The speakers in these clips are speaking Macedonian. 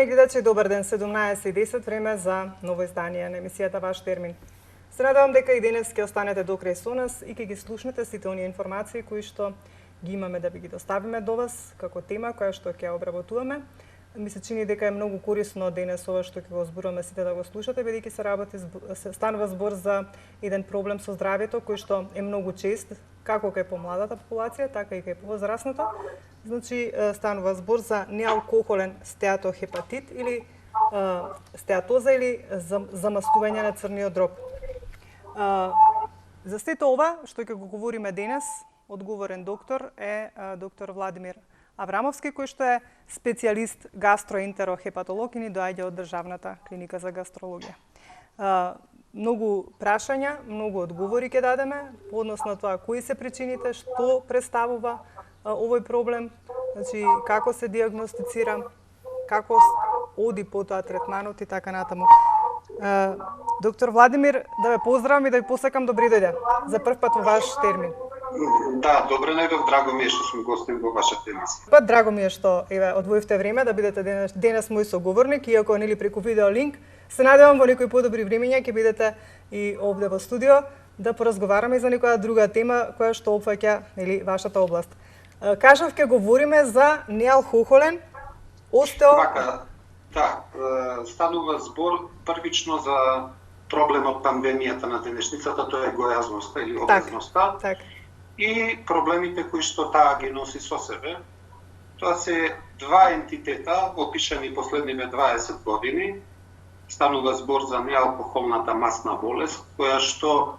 Уважаеми гледачи, добар ден, 17:10, време за ново издание на емисијата Ваш термин. Се надевам дека и денес ќе останете до крај со нас и ќе ги слушнете сите оние информации кои што ги имаме да ви ги доставиме до вас како тема која што ќе обработуваме. Ми се чини дека е многу корисно денес ова што ќе го зборуваме сите да го слушате, бидејќи се станува збор за еден проблем со здравјето кој што е многу чест како кај помладата популација, така и кај повозрасната. Значи, станува збор за неалкохолен стеатохепатит или стеатоза или замастување на црниот дроб. За сето ова што ќе го говориме денес, одговорен доктор е доктор Владимир Аврамовски, кој што е специјалист гастроентерохепатолог и ни доаѓа од Државната клиника за гастрологија. Многу прашања, многу одговори ќе дадеме по однос на тоа кои се причините, што представува овој проблем, значи како се диагностицира, како оди потоа третманот и така натаму. Доктор Владимир, да ве поздравам и да ви посакам добри дојде за прв пат во ваш термин. Да, добре најдов, драго ми е што сум гостин во вашата емисија. Па драго ми е што одвоивте време да бидете денес мој соговорник, иако нели преку видео линк. Се надевам во некои подобри времења ќе бидете и овде во студио да поразговараме за некоја друга тема која што опфаќа нели вашата област. Кажав ќе говориме за неалкохолен Да, станува збор првично за проблемот пандемијата на денешницата, тоа е гојазноста или обезноста. Так. И проблемите кои што таа ги носи со себе. Тоа се два ентитета опишани последниве 20 години. Станува збор за неалкохолната масна болест, која што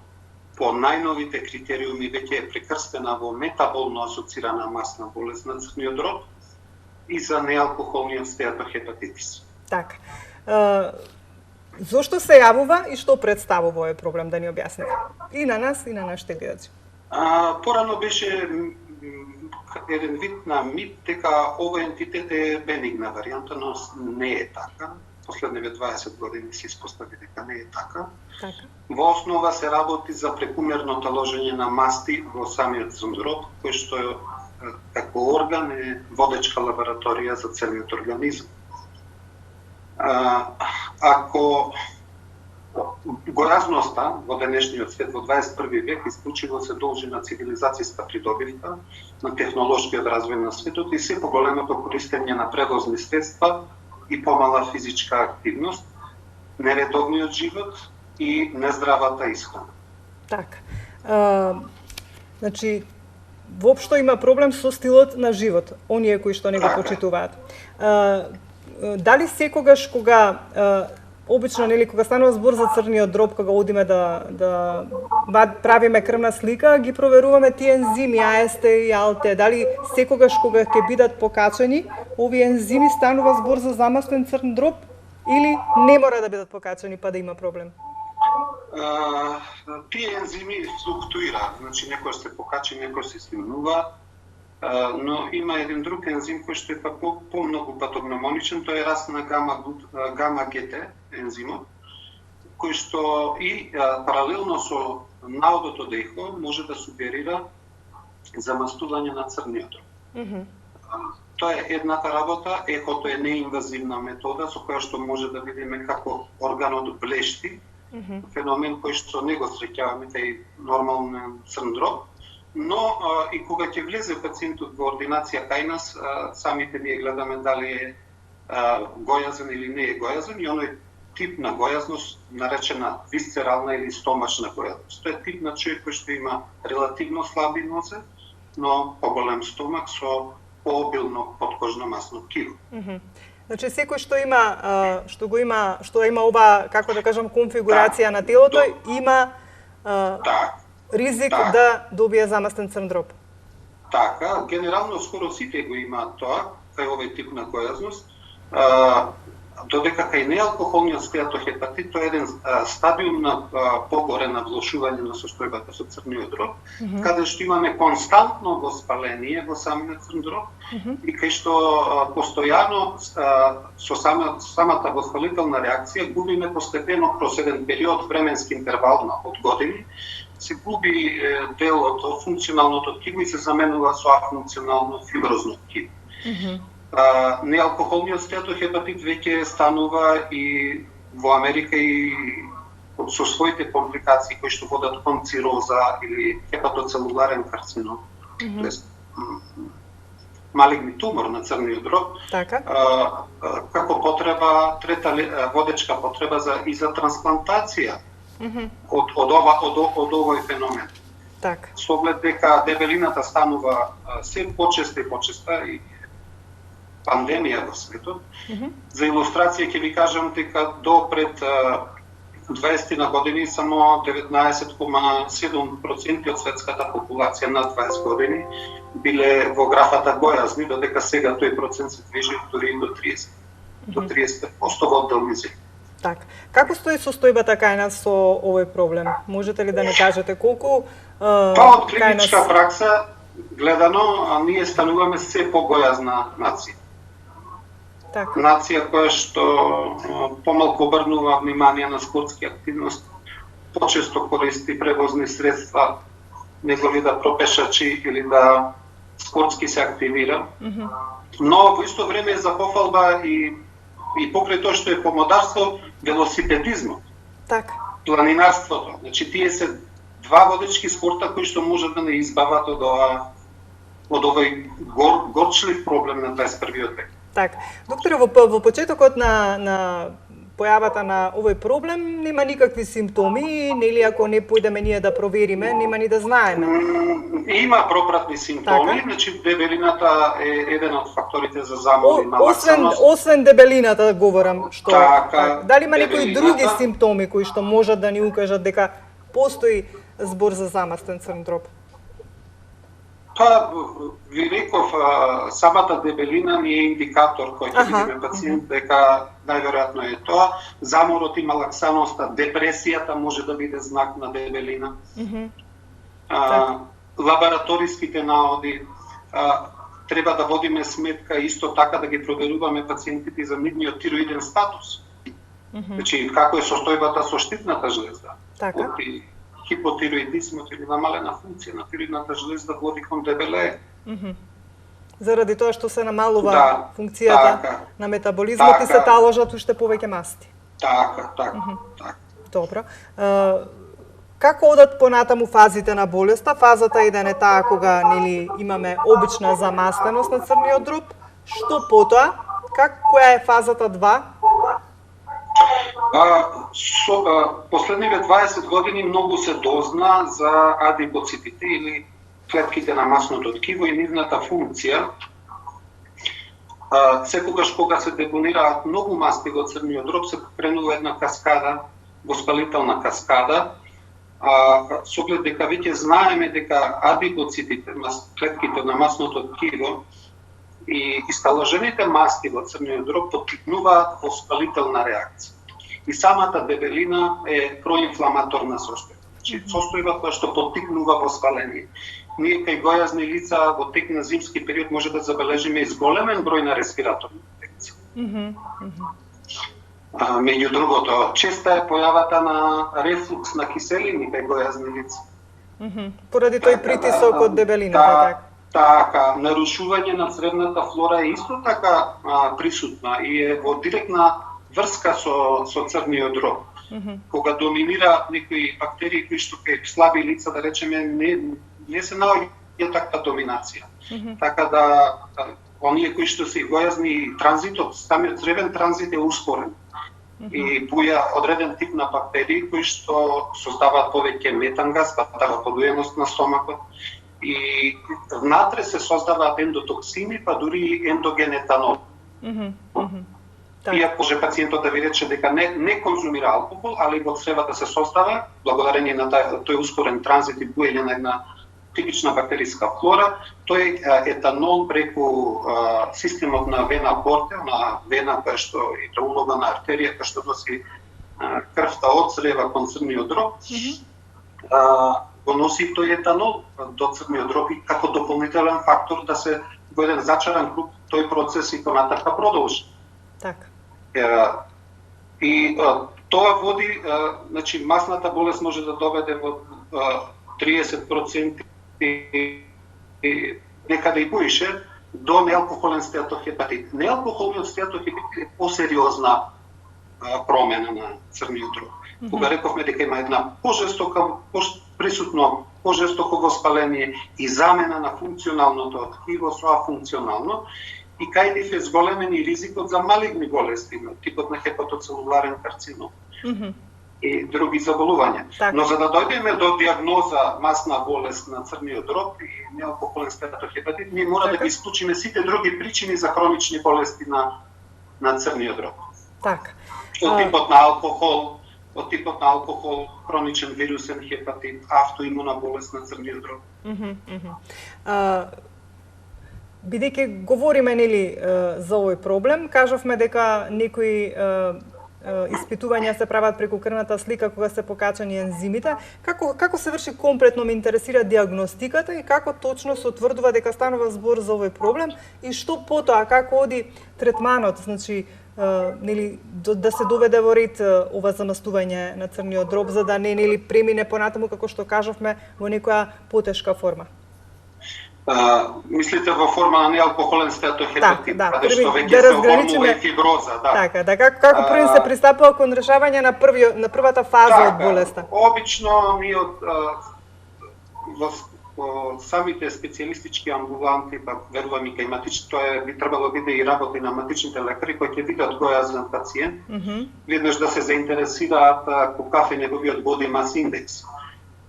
по најновите критериуми веќе е прекрстена во метаболно асоцирана масна болест на црниот дроб и за неалкохолниот стеатохепатитис. Така. Зошто се јавува и што представува овој проблем, да ни објасните? И на нас, и на нашите гледачи. Порано беше еден вид на мит дека овој ентитет е бенигна варијанта, но не е така. Последниве 20 години се испостави дека не е така. Во основа се работи за прекумерно таложење на масти во самиот дроб, кој што е како орган е водечка лабораторија за целиот организам. Ако гојазноста во денешниот свет во 21 век исклучиво се должи на цивилизацијска придобивка, на технолошкиот развој на светот и се поголемото користење на превозни средства и помала физичка активност, нередовниот живот и нездравата исхрана. Така. Значи, воопшто има проблем со стилот на живот, оние кои што не го почитуваат. Дали секогаш кога обично нели кога станува збор за црниот дроб, кога одиме да правиме крвна слика, ги проверуваме тие ензими АСТ и АЛТ, дали секогаш кога ќе бидат покачени, овие ензими станува збор за замастен црн дроб или не мора да бидат покачени па да има проблем? Тие ензими флуктуираат, значи некој се покачи, некој се снемнува, но има еден друг ензим кој што е по-многу патогномоничен, тоа е раст на гама-ГТ ензимот, кој што и паралелно со наодото да ехо може да сугерира замастување на црниот дроб. Тоа е едната работа, ехото е неинвазивна метода со која што може да видиме како органот блешти, феномен кој што не го среќаваме кај нормален црн дроб. Но и кога ќе влезе пациентот во ординација кај нас, самите ние гледаме дали е гојазен или не е гојазен и оној тип на гојазност наречена висцерална или стомачна гојазност. Тоа е тип на човек кој што има релативно слаби нозе, но поголем стомак со пообилно подкожно масно ткиво. Значи секој што има ова, како да кажам, конфигурација на телото, има ризик да добие замастен црн дроб. Така, генерално скоро сите го имаат тоа, кај овој тип на гојазност. Додека кај неалкохолниот стеатохепатит тоа е еден стадиум на погоре на влошување на состојбата со црниот дроб, каде што имаме константно воспаление во самиот црн дроб и кај што постојано со самата воспалителна реакција губиме постепено кроз еден период временски интервал од години, се губи дел од функционалното ткиво и се заменува со афункционално фиброзно ткиво. неалкохолниот стеатохепатит веќе станува и во Америка и со своите компликации кои што водат кон цироза или хепатоцелуларен карцином, малигни тумор на црниот дроб, Така. како потреба, трета водечка потреба и за трансплантација од овој феномен. Така. Со оглед дека дебелината станува се почеста и почеста и пандемија во светот. За илустрација ќе ви кажам дека до пред 20 на години само 19,7% од светската популација над 20 години биле во графата гојазни, додека сега тој процент се движи дури до 30. До 30% во одделни земји. Така. Како стои состојбата кај нас со овој проблем? Можете ли да ни кажете колку од клиничка пракса гледано, ние стануваме се погојазна нација. Така. Нација која што помалку обрнува внимание на спортски активности, почесто користи превозни средства, него ли да пропешачи или да спортски се активира. Но во исто време е за пофалба и покрај тоа што е помодарство, велосипедизмот. Така. Планинарството. Значи тие се два водечки спорта кои што можат да не избават од овој горчлив проблем на 21 век. Така. Докторе, во почетокот на појавата на овој проблем нема никакви симптоми, нели ако не појдеме ние да провериме, нема ни да знаеме. Има пропратни симптоми, Така. значи дебелината е еден од факторите за замор и малаксаност. Освен дебелината говорам, што Така, дали има некои дебелината. други симптоми кои што можат да ни укажат дека постои збор за замастен црн дроб? Тоа ви реков, самата дебелина не е индикатор кој ќе биде пациент дека најверојатно е тоа. Заморот и малаксаноста, депресијата може да биде знак на дебелина. Лабораториските наоди, треба да водиме сметка исто така да ги проверуваме пациентите за нивниот тироиден статус. Значи како е состојбата со штитната жлезда. Така. Хипотироидизмот или намалена функција на тироидната жлезда води кон дебелење. Заради тоа што се намалува Да, функцијата така. на метаболизмот и се Така. таложат уште повеќе масти. Така. Добро. Како одат понатаму фазите на болеста? Фазата 1 е таа кога нели имаме обична замастеност на црниот дроб. Што потоа? Која е фазата 2? Последниве 20 години многу се дозна за адипоцитите или клетките на масното ткиво и нивната функција. Секогаш кога се депонираат многу масти во црниот дроб, се покренува една каскада, воспалителна каскада, со оглед дека веќе знаеме дека адипоцитите, клетките на масното ткиво и сталожените масти во црниот дроб поттикнуваат воспалителна реакција. И самата дебелина е проинфламаторна состојба. Значи состојба која што поттикнува воспаление. Ние кај гојазни лица во тек на зимски период може да забележиме изголемен број на респираторни инфекции. Меѓу другото, честа е појавата на рефлукс на киселини кај гојазни лица. Поради тој притисок од дебелината, така, нарушување на цревната флора е исто така присутна и е во директна врска со црниот дроб. Кога доминира некои бактерии кои што кај слаби лица, да речеме, не се наоѓа таква доминација. Така да оние кои што се гојазни, транзитот, самиот цревен транзит е успорен. И буја одреден тип на бактерии кои што создаваат повеќе метангаз, патава подуеност на стомакот. И внатре се создаваат ендотоксини, па дури и ендоген етанол. Иако може пациентот да ви рече дека не конзумира алкохол, али во цревата се создава, благодарение на тој успорен транзит и буење на една типична бактериска флора, тој етанол преку системот на вена порта, на вена која што е улога артерија, која што носи крвта од црева кон црниот дроб, го носи тој етанол до црниот дроб и како дополнителен фактор да се во еден зачаран круг тој процес и понатака продолжи. Така. И тоа води, значи масната болест може да доведе во 30% и некаде и поише до неалкохолен стеатохепатит. Неалкохолниот стеатохепатит е посериозна промена на црниот дроб. Кога рековме дека има една присутно пожестоко воспаление и замена на функционалното ткиво со афункционално, и кај нив е зголемен и ризикот за малигни болести, типот на хепатоцелуларен карцином и други заболувања. Но за да дојдеме до диагноза масна болест на црниот дроб и неалкохолен стеатохепатит, ние мора да ги исклучиме сите други причини за хронични болести на црниот дроб. Од типот на алкохол, хроничен вирусен хепатит, автоимуна болест на црниот дроб. Бидејќи говориме за овој проблем, кажавме дека некои испитувања се прават преку крвната слика кога се покачани ензимите. Како се врши комплетно, ме интересира диагностиката и како точно се утврдува дека станува збор за овој проблем и што потоа, како оди третманот, значи да се доведе во ред ова замастување на црниот дроб за да не премине понатаму, како што кажавме, во некоја потешка форма. Мислите во форма на неалкохолен стеатохепатит, каде што веќе да се оформува и фиброза, како први се пристапува кон решавање на првата фаза од болеста? Обично ние во самите специјалистички амбуланти, па верувам и кај матични, тоа би требало биде и работа на матичните лекари кои ќе видат гојазен пациент, веднаш да се заинтересираат каков е неговиот body mass index.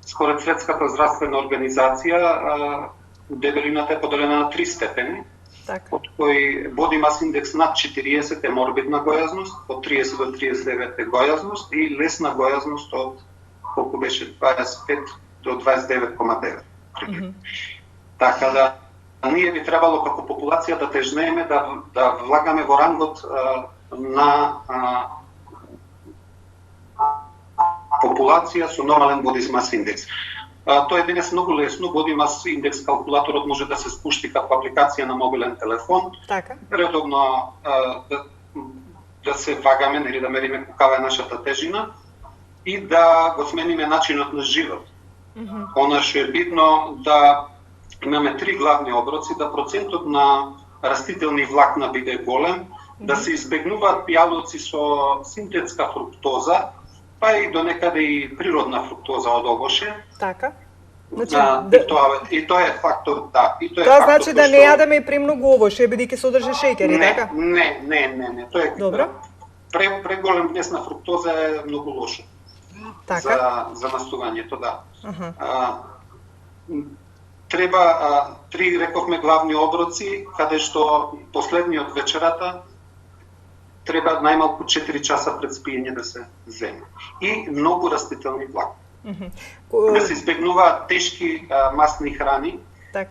Според Светската здравствена организација, дебелината е поделена на 3 степени, од кои body mass index над 40 е морбидна гојазност, од 30 до 39 е гојазност и лесна гојазност од колку беше 25 до 29,9. Така да ние би требало како популација да тежнееме да влагаме во рангот на популација со нормален body mass index. Тоа е денес многу лесно, body mass index калкулаторот може да се спушти како апликација на мобилен телефон. Редовно да се вагаме, да мериме каква е нашата тежина и да го смениме начинот на живот. Она што е битно да имаме 3 главни оброци, да процентот на растителни влакна биде голем, да се избегнуваат пијалоци со синтетска фруктоза, па и до некаде и природна фруктоза од овоше. И тоа е фактор, Тоа значи да не јадеме и премногу овоше, бидејќи содржи шеќери, така? Не, тоа е добро. Преголем внес на фруктоза е многу лошо. За мастувањето, Треба 3 рековме главни оброци, каде што последниот вечерата треба најмалку 4 часа пред спиење да се земе. И многу растителни влакни. Да се избегнуваат тешки масни храни.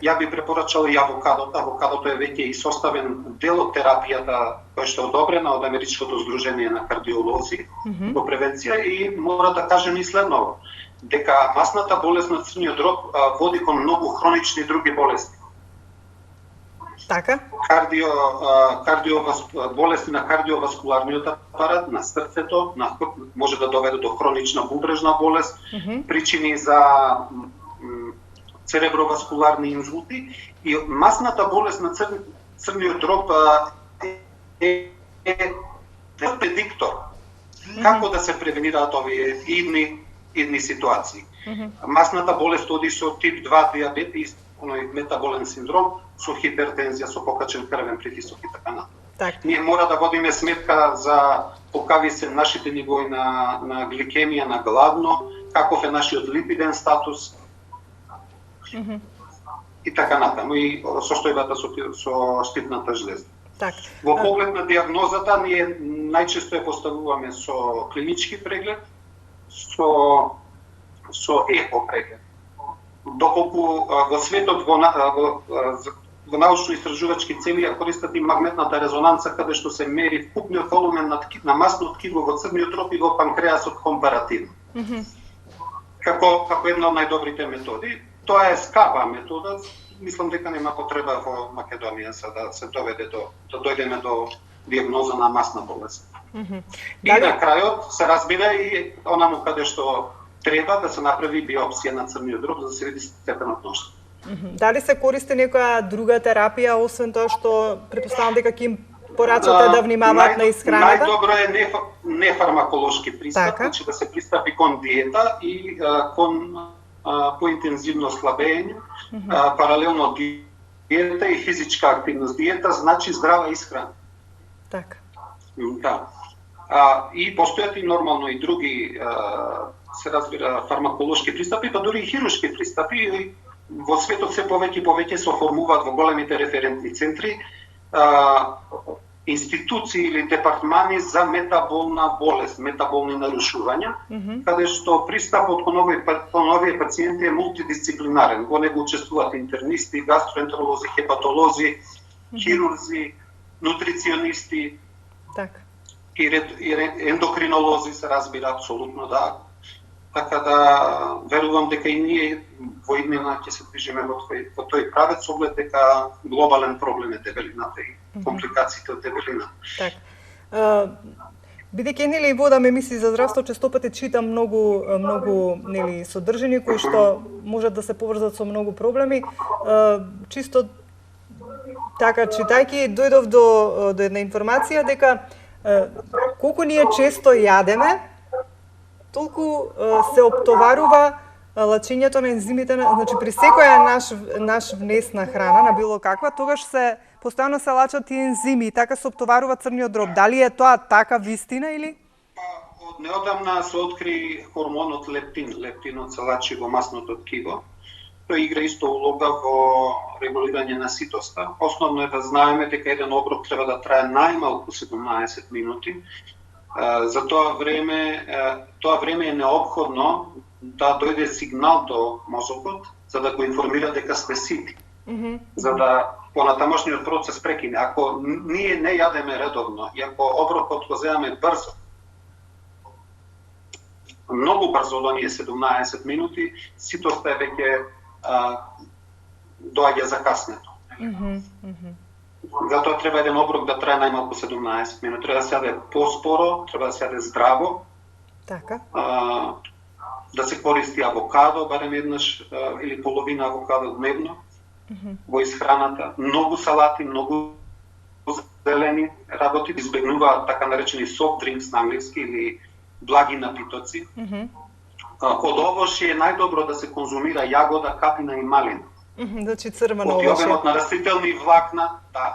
Ја би препорачал и авокадото. Авокадото е веќе и составен дел од терапијата која што е одобрена од Америчкото здружение на кардиолози во превенција и мора да кажем и следново, дека масната болест на црниот дроб води кон многу хронични други болести. Болести на кардиоваскуларниот апарат, на срцето, може да доведе до хронична бубрежна болест, причини за цереброваскуларни инсулти и масната болест на црниот дроб е предиктор. Како да се превенираат овие идни ситуации? Масната болест оди со тип 2 диабет и метаболен синдром, со хипертензија, со покачен крвен притисок и така натаму. Ние мора да водиме сметка за какви се нашите нивои на гликемија, на гладно, каков е нашиот липиден статус и така натаму, и состојбата со штитната жлеза. Во поглед на диагнозата, ние најчесто ја поставуваме со клинички преглед, со ехо преглед. Доколку во светот во научно-истражувачки цели ја користат и магнетната резонанца, каде што се мери вкупниот волумен на масно ткиво во црниот дроб и во панкреасот компаративно. Како една од најдобрите методи. Тоа е скапа метода, мислам дека нема потреба во Македонија да се дојдеме до диагноза на масна болест. И на крајот се разбира и онаму каде што треба да се направи биопсија на црниот дроб за да се види степенот на Дали се користи некоја друга терапија, освен тоа што претпоставам дека ќе им порачате да внимаваат на исхраната? Најдобро е нефармаколошки пристап, значи да се пристапи кон диета и кон поинтензивно слабење, паралелно диета и физичка активност. Диета значи здрава исхрана. Така. Да. И постојат и нормално и други, се разбира, фармаколошки пристапи, па дури и хируршки пристапи. Во светот се повеќе и повеќе се оформуваат во големите референтни центри институции или департмани за метаболна болест, метаболни нарушувања, каде што пристапот кон овие пациенти е мултидисциплинарен. Во него учествуваат интернисти, гастроентеролози, хепатолози, хирурзи, нутриционисти, и ендокринолози, се разбира, апсолутно да. Така да верувам дека и ние во иднина ќе се движиме во тој правец, оглед дека глобален проблем е дебелината и компликациите од дебелина. Така. Бидејќи нели водаме емисии за здравство, честопати читам многу нели содржини кои што можат да се поврзат со многу проблеми. Чисто така читајќи дојдов до една информација дека колку ние често јадеме, толку се оптоварува лачењето на ензимите, значи при секоја наш внес на храна, на било каква, тогаш се постојано се лачат и ензими и така се оптоварува црниот дроб. Дали е тоа така вистина или? Од неодамна се откри хормонот лептин. Лептинот се лачи во масното ткиво. Тој игра исто улога во регулирање на ситоста. Основно е да знаеме дека еден оброк треба да трае најмалку 17 минути. За тоа време е необходно да дојде сигнал до мозокот за да го информира дека сте сити. За да понатамошниот процес прекине. Ако ние не јадеме редовно и ако оброкот го земаме брзо, многу брзо до ние 17 минути, ситоста е веќе доаѓа закаснето. Затоа треба еден оброк да трае најмалку 17 минути. Треба да се јаде поспоро, треба да се јаде здраво. Така. Да се користи авокадо, барем еднаш или половина авокадо дневно во исхраната. Многу салати, многу зелени работи, избегнуваат така наречени soft drinks на англиски или благи напитоци. Од овошје е најдобро да се конзумира јагода, капина и малина. Значи црвено овошје. Обемот на растителни влакна,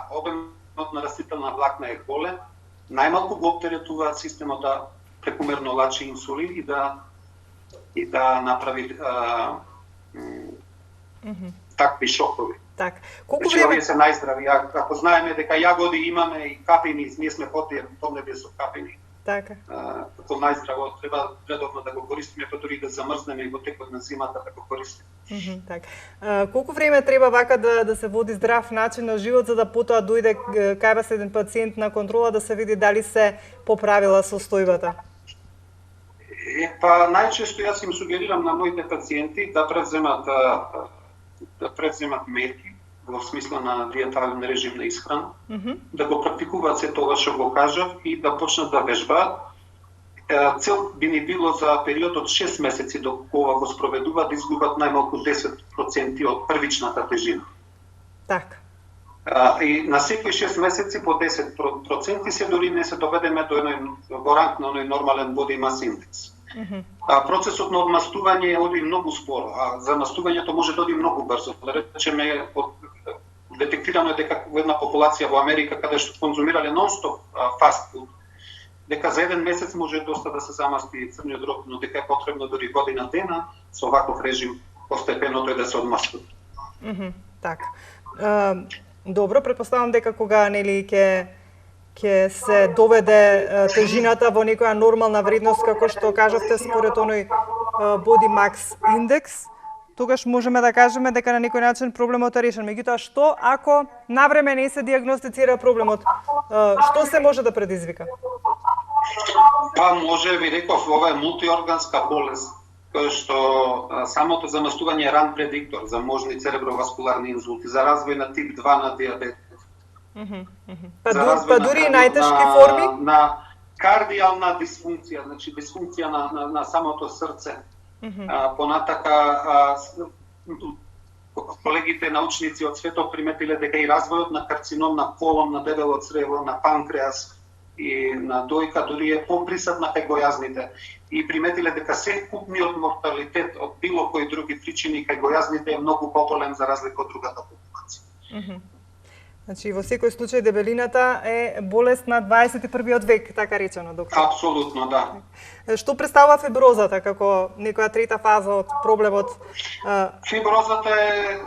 обемот на растителна влакна е голем. Најмалку го оптеретуваат системот да прекумерно лачи инсулин и да направи такви шокови. Так. Колку време овие се најздрави? Ако знаеме дека јагоди имаме и капини, ние сме помнеби со капини. Така. Како најздраво треба редовно да го користиме, па дури да замрзнеме и во текот на зимата да го користиме. Така. Колку време треба вака да се води здрав начин на живот за да потоа дојде кај вас еден пациент на контрола да се види дали се поправила состојбата? Па најчесто јас им сугерирам на моите пациенти да преземат мерки во смисла на диетален режим на исхрана, да го практикуваат се тоа што го кажав и да почнат да вежбаат. Цел би ни било за период од 6 месеци доколку ова го спроведува да изгубат најмалку 10% од првичната тежина. Така. И на секои 6 месеци по 10% се дори не се доведеме во ранг на оној нормален body mass index. Процесот на одмастување оди многу споро, а за мастувањето може да оди многу брзо. Да речеме, детектирано е дека во една популација во Америка каде што конзумирале нон-стоп фаст фуд, дека за еден месец може доста да се замасти црниот дроб, но дека е потребно дори година дена со оваков режим постепено тој да се одмастува. Така. Добро, претпоставам дека кога нели ќе се доведе тежината во некоја нормална вредност, како што кажавте, според оној Body Mass Index, тогаш можеме да кажеме дека на некој начин проблемот е решен. Меѓутоа, што ако навреме не се дијагностицира проблемот? Што се може да предизвика? Па може, ви реков, ова е мултиорганска болест, кој што самото замастување е ран предиктор за можни цереброваскуларни инсулти, за развој на тип 2 на диабет. Па дури и најтешки форми? На кардијална дисфункција, значи дисфункција на самото срце. Понатака колегите научници од светот приметиле дека и развојот на карцином на колон, на дебело црево, на панкреас и на дојка дури е поприсутна кај гојазните. И приметиле дека секупниот морталитет од било кои други причини кај гојазните е многу поголем за разлика од другата популација. Значи, во секој случај дебелината е болест на 21-виот век, така речено, доктор. Апсолутно, да. Што представува фиброзата како некоја трета фаза од проблемот? Фиброзата е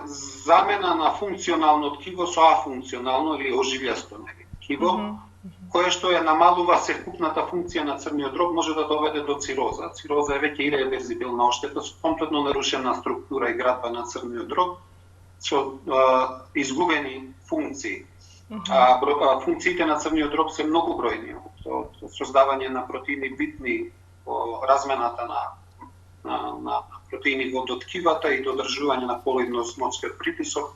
замена на функционално ткиво со афункционално или оживјасто ткиво, кое што ја намалува секупната функција на црниот дроб, може да доведе до цироза. Цироза е веќе иреверзибилна оштета со комплетно нарушена структура и градба на црниот дроб, со изгубени функции. Функциите на црниот дроб се многу бројни, од создавање на протеини битни во размената на протеини во доткивата и додржување на колоидност мочкиот притисок,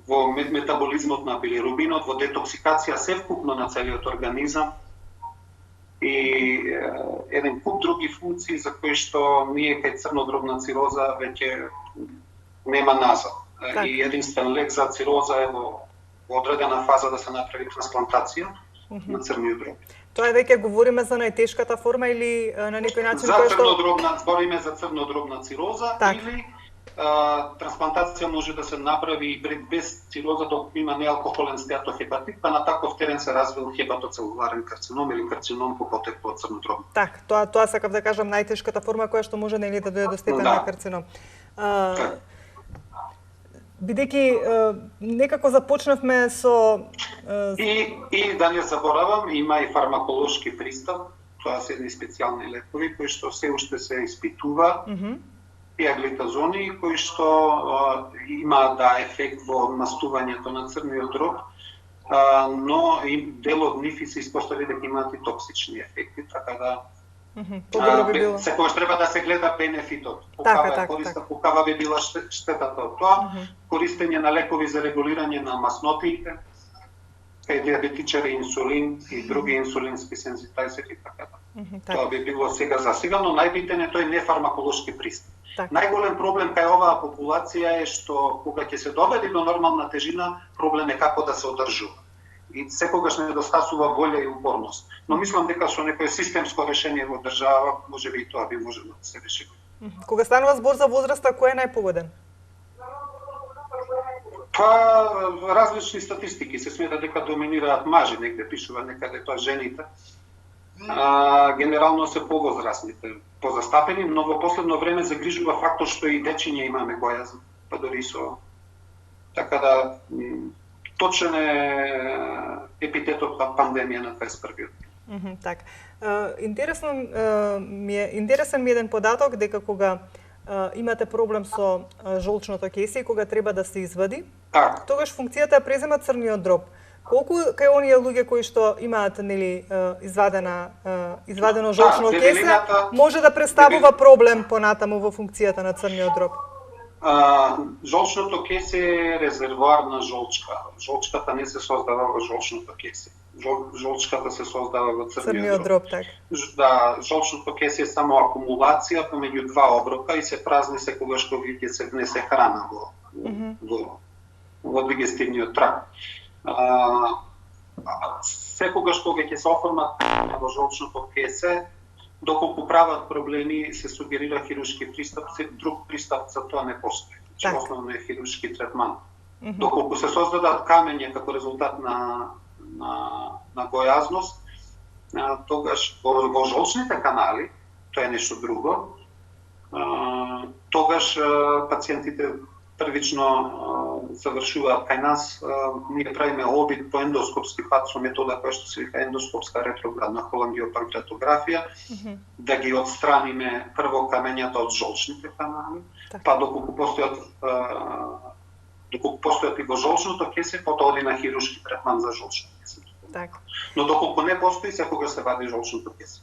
во метаболизмот на билирубинот, во детоксикација севкупно на целиот организам и еден куп други функции за кои што ние кај црнодробна цироза веќе нема назад. И единствен лек за цироза е во одредена фаза да се направи трансплантација на црниот дроб. Тоа веќе говориме за најтешката форма или на некој начин кој што збориме за црнодробна цироза или трансплантација може да се направи и без цироза доколку има неалкохолен стеатохепатит, па на таков терен се развил хепатоцелуларен карцином или карцином по потекло од црнодробна. Так, тоа сакав да кажам најтешката форма која што може нели да дојде до степен на карцином. Бидејќи некако започнавме со и да не заборавам, има и фармаколошки пристап, тоа се едни специјални лекови кои што се уште се испитува, и аглитазони кои што има ефект во мастувањето на црниот дроб, но и дел од нив се испостави дека имаат и токсични ефекти, така да секогаш треба да се гледа бенефитот. Покава би била штетата од тоа. Користење на лекови за регулирање на маснотиите, кај диабетичари инсулин и други инсулински сензитајзери, така да. Тоа би било сега за сега, но најбитен е тој нефармаколошки пристап. Најголем проблем кај оваа популација е што кога ќе се доведе до нормална тежина, проблем е како да се одржува. И секогаш недостасува волја и упорност. Но мислам дека со некој системско решение во држава, можеби и тоа би можело да се реши. Кога станува збор за возраста, кој е најпогоден? Па, различни статистики се смета дека доминираат мажи, негде пишува некаде тоа жените. Генерално се повозрастните, позастапени, но во последно време загрижува фактот што и дечиња имаме гојазм, па дори со така да точен е епитетот на пандемија на 21-виот. Так. Интересен ми е еден податок дека кога имате проблем со жолчното кесе и кога треба да се извади, тогаш функцијата ја презема црниот дроб. Колку кај оние луѓе кои што имаат нели извадено жолчно кесе може да представува проблем понатаму во функцијата на црниот дроб? Жолчното кесе е резервоар на жолчка. Жолчката не се создава во жолчното кесе. Жолчката се создава во црниот дроб. Да, жолчното кесе е само акумулација помеѓу два оброка и се празни секогаш кога ќе се внесе храна во дигестивниот тракт. Секогаш кога ќе се оформат во жолчното кесе, доколку прават проблеми, се сугерира хируршки пристап, друг пристап за тоа не постои. Основно е хируршки третман. Доколку се создадат камења како резултат на гојазност, тогаш во жолчните канали, тоа е нешто друго, тогаш пациентите првично завршуваат кај нас, ние правиме обид по ендоскопски пат со метода која што се вика ендоскопска ретроградна холангиопанкреатографија, да ги отстраниме прво камењата од жолчните канали, па доколку постојат и во жолчното кесе, потоа оди на хируршки третман за жолчното кесе. Но доколку не постои, секогаш се вади жолчното кесе.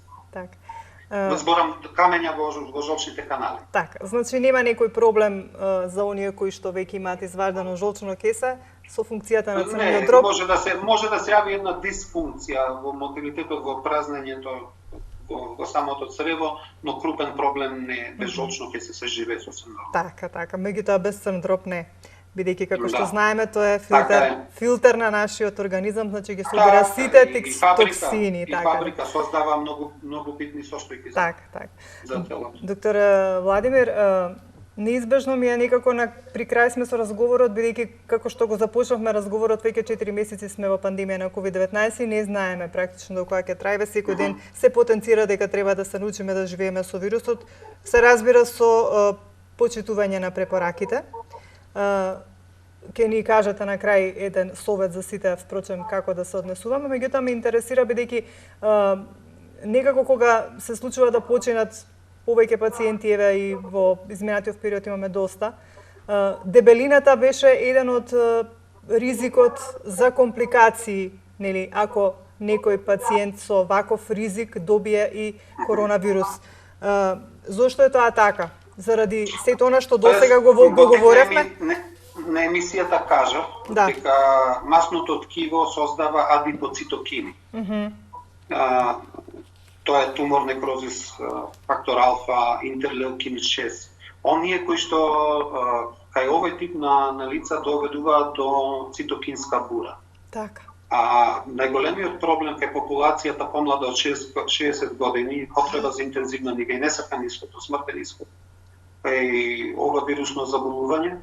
Зборам камења во жолчните канали. Значи нема некој проблем за оние кои што веќе имаат извадено жолчно кесе со функцијата на црниот дроб? Може да се јави една дисфункција во мотилитетот, во празнењето во самото црево, но крупен проблем не безжалчно ќе се живее сосем нормално. Така, меѓутоа без црн дроб не. Бидејќи како што Да. знаеме, тоа е Така филтер на нашиот организам, значи ги собира сите токсини. И фабрика создава многу битни состојки за телото. Доктор Владимир, неизбежно ми е некако при крај сме со разговорот, бидејќи како што го започнавме разговорот, веќе 4 месеци сме во пандемија на COVID-19 и не знаеме практично до кога ќе траје. Секој ден се потенцира дека треба да се научиме да живееме со вирусот. Се разбира со почитување на препораките. Ке ни кажете на крај еден совет за сите, впрочем, како да се однесуваме, меѓутоа ме интересира бидејќи некако кога се случува да починат повеќе пациенти, еве и во изминатиот период имаме доста. Дебелината беше еден од ризикот за компликации, нели, ако некој пациент со ваков ризик добие и коронавирус. Зошто е тоа така? Заради сето она што досега го говоревме? На емисијата кажав дека масното ткиво создава адипоцитокини. Тоа е тумор некрозис фактор алфа, интерлеукин 6. Оние кои што кај овој тип на лица доведуваат до цитокинска бура. Така. Најголемиот проблем кај популацијата помлада од 60 години, потреба за интензивна нега и несакан исход, смртен исход, кај ова вирусно заболување,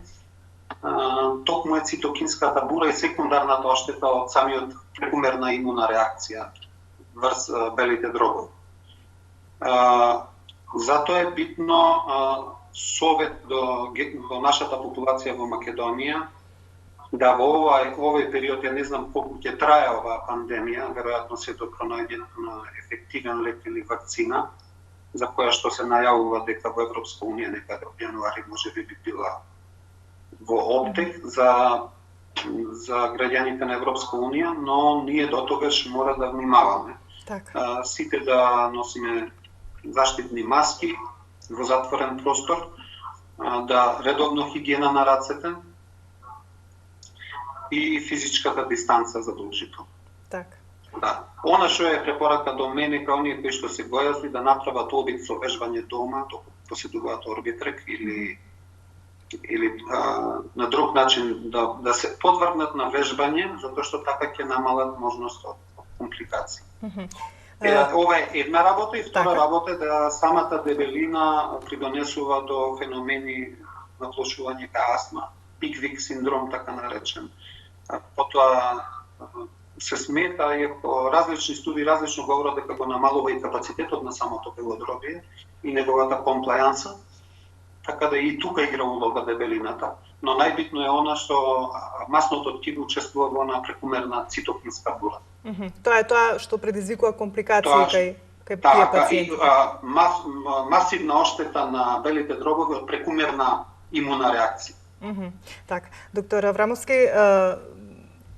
токму е цитокинската бура и секундарната оштета од самиот прекумерна имуна реакција врз белите дробови. Затоа е битно совет до нашата популација во Македонија да во овој период, ја не знам колку ќе трае оваа пандемија, веројатно се до пронајдено на ефективен лек или вакцина, за која што се најавува дека во Европска унија некаде од јануари можеби би била во оптех за граѓаните на Европска унија, но ние до тогаш мора да внимаваме. Сите да носиме заштитни маски во затворен простор, да редовно хигиена на рацете и физичката дистанца задолжително. Така. Да. Она што е препорака до мене кај оние кои што се гојазли да направат обид со вежбање дома, доколку поседуваат орбитрек или на друг начин да се подвргнат на вежбање, затоа што така ќе намалат можност од компликации. Ова е една работа и втора работа е да самата дебелина придонесува до феномени на влошување кај астма, пиквик синдром така наречен. Потоа се смета и различни студии различно говорат дека го намалува и капацитетот на самото белодробие и неговата комплајанса, така да и тука игра улога дебелината. Но најбитно е она што масното ткиво учествува во на прекумерна цитокинска бура. Тоа е тоа што предизвикува компликации кај тие пациенти. Масивна оштета на белите дробови од прекумерна имуна реакција. Така, доктор Аврамовски,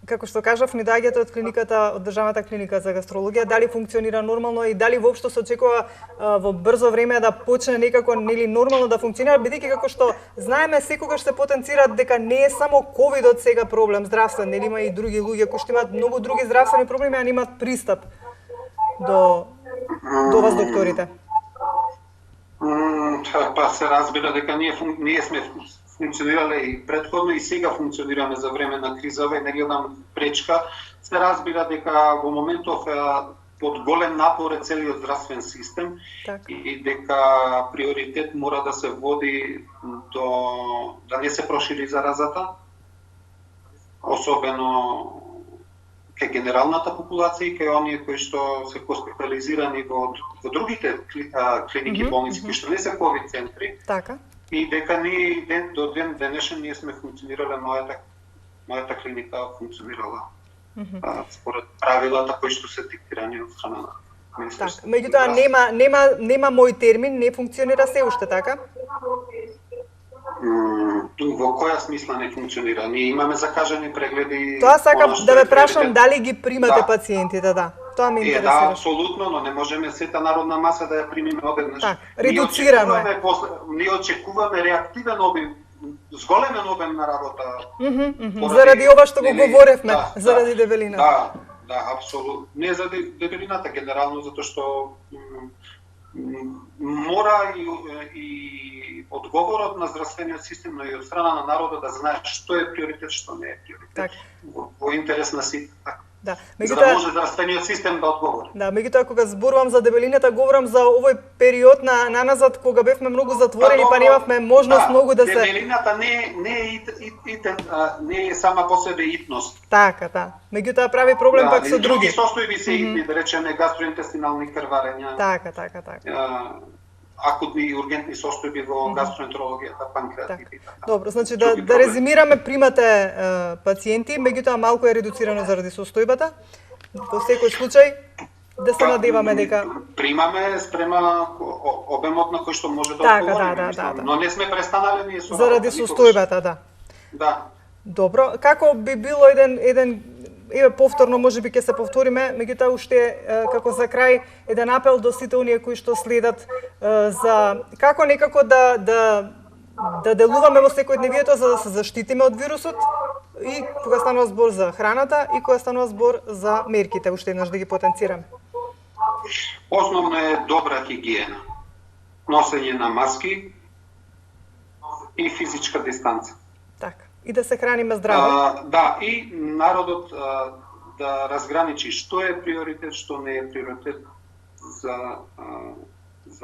како што кажав, ни доаѓате од клиниката, од Државната клиника за гастрологија, дали функционира нормално и дали воопшто се очекува во брзо време да почне некако нели нормално да функционира, бидејќи како што знаеме секогаш се потенцира дека не е само ковидот сега проблем здравствен, нели има и други луѓе кои што имаат многу други здравствени проблеми, а немаат пристап до вас докторите. Па се разбира дека ние сме функционирале и претходно и сега функционираме за време на кризава и не гледам пречка. Се разбира дека во моментов под голем напор е целиот здравствен систем и дека приоритет мора да се води да не се прошири заразата, особено кај генералната популација и кај оние кои што се хоспитализирани во другите клиники, болници, кои што не се ковид центри. Така. И дека ние до ден денешен ние сме функционирале, мојата клиника функционирала според правилата кои што се диктирани од страна на Министерството. Меѓутоа нема мој термин, не функционира се уште, така? Во која смисла не функционира? Ние имаме закажани прегледи. Тоа сакам да ве прашам дали ги примате пациентите, да. Тоа ме интересира. Да, апсолутно, но не можеме сета народна маса да ја примиме одеднаш. Редуцирано е. Ние очекуваме реактивен обим, зголемен обем на работа. Заради ова што го говоревме, заради дебелината. апсолутно. Не за дебелината генерално, затоа што мора и одговорот на здравствениот систем, но и од страна на народот да знае што е приоритет, што не е приоритет. Во интерес на сите. Да, за да може здравствениот систем да одговори. Да, меѓутоа кога зборувам за дебелината, говорам за овој период на назад кога бевме многу затворени, па немавме можност многу да се. Дебелината не е сама по себе итност. Така. Меѓутоа прави проблем пак со други состојби се итни, да речеме гастроинтестинални крварења. Така. Акутни и ургентни состојби во гастроентерологијата, панкреатит. Добро, значи да резимираме, примате пациенти, меѓутоа малку е редуцирано заради состојбата. Во секој случај да се надеваме дека примаме спрема обемот на кој што може да одговориме, но не сме престанале ние со заради состојбата, Да. Добро, како би било еден повторно можеби ќе се повториме, меѓутоа уште како за крај еден апел до сите оние кои што следат за како некако да делуваме во секојдневието за да се заштитиме од вирусот и кога станува збор за храната и кога станува збор за мерките, уште еднаш да ги потенцираме. Основно е добра хигиена, носење на маски и физичка дистанца. Така. И да се храниме здраво. Да, и народот да разграничи што е приоритет, што не е приоритет за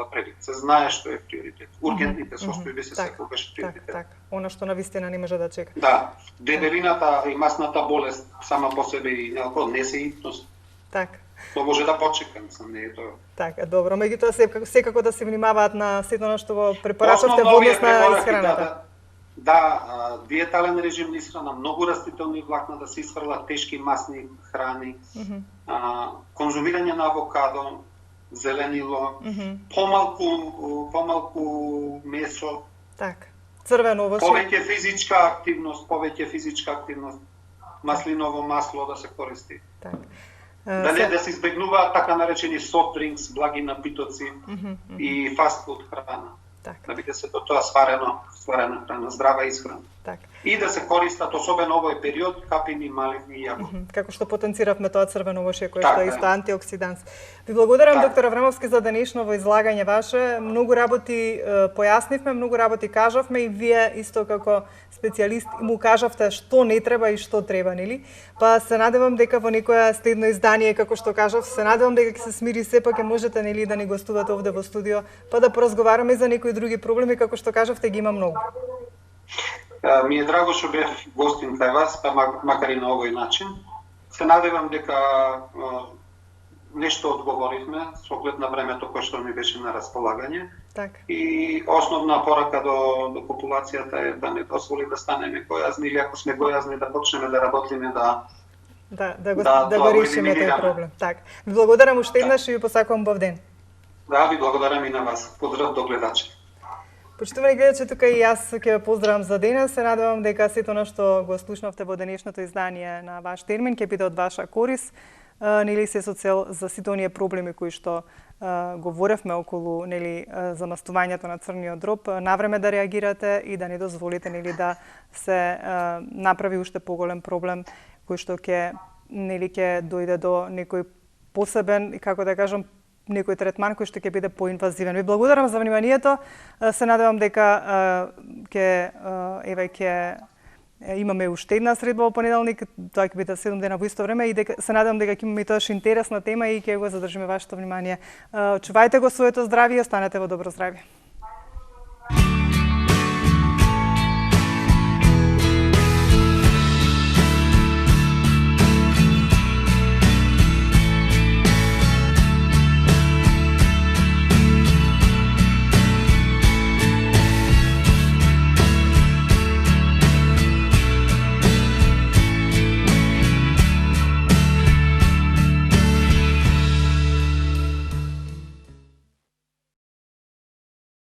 превенција. Знае што е приоритет. Ургентните состојби се секогаш приоритет. Така. Она што навистина не може да чека. Да, дебелината и масната болест сама по себе и не се итност. Така. То може да почека, не е тоа. Така, добро. Меѓутоа секако да се внимаваат на сето она што го препорачавте во однос на исхраната. Да, диетален режим на исхрана, многу растителни влакна, да се исфрлат тешки масни храни, конзумирање на авокадо, зеленило, помалку месо. Така. Црвено овоше. Повеќе физичка активност, маслиново масло да се користи. Така. Да се избегнуваат така наречени soft drinks, благи напитоци и фаст фуд храна. Да биде се тоа сварена храна, здрава исхрана. И да се користат, особено овој период, капини, маливни јагоди. Како што потенциравме тоа црвено овоше кое што е исто антиоксиданс. Ви благодарам, доктор Аврамовски, за денешново излагање ваше. Многу работи појаснивме, многу работи кажавме и вие исто како специјалист му кажавте што не треба и што треба, нели? Па се надевам дека во некоја следно издание, како што кажав, се надевам дека ќе се смири сепак ќе можете нели да ни гостувате овде во студио, па да поразговараме за некои други проблеми, како што кажавте ги има многу. Ми е драго што бев гостин кај вас, па макар и на овој начин. Се надевам дека нешто одговоривме со оглед на времето кое што ми беше на располагање. Так. И основна порака до популацијата е да не дозволи да станеме гојазни или ако сме гојазни да почнеме да работиме да го решиме тој проблем. Так. Ви благодарам уште еднаш и ви посакувам убав ден. Да, ви благодарам и на вас. Поздрав до гледачи. Почитувани гледачи, тука и јас ќе ве поздравам за денес. Се надевам дека сето она што го слушнавте во денешното издание на Ваш термин ќе биде од ваша корис, нели се со цел за сите оние проблеми кои што говоревме околу нели замастувањето на црниот дроб, навреме да реагирате и да не дозволите нели да се направи уште поголем проблем кој што ќе дојде до некој посебен и како да кажам некој третман кој што ќе биде поинвазивен. Ви благодарам за вниманието. Се надевам дека ќе имаме уште една средба во понеделник, тоа ќе биде 7 дена во исто време и се надевам дека ќе имаме и тоа интересна тема и ќе го задржиме вашето внимание. Чувајте го своето здравје и останете во добро здравје.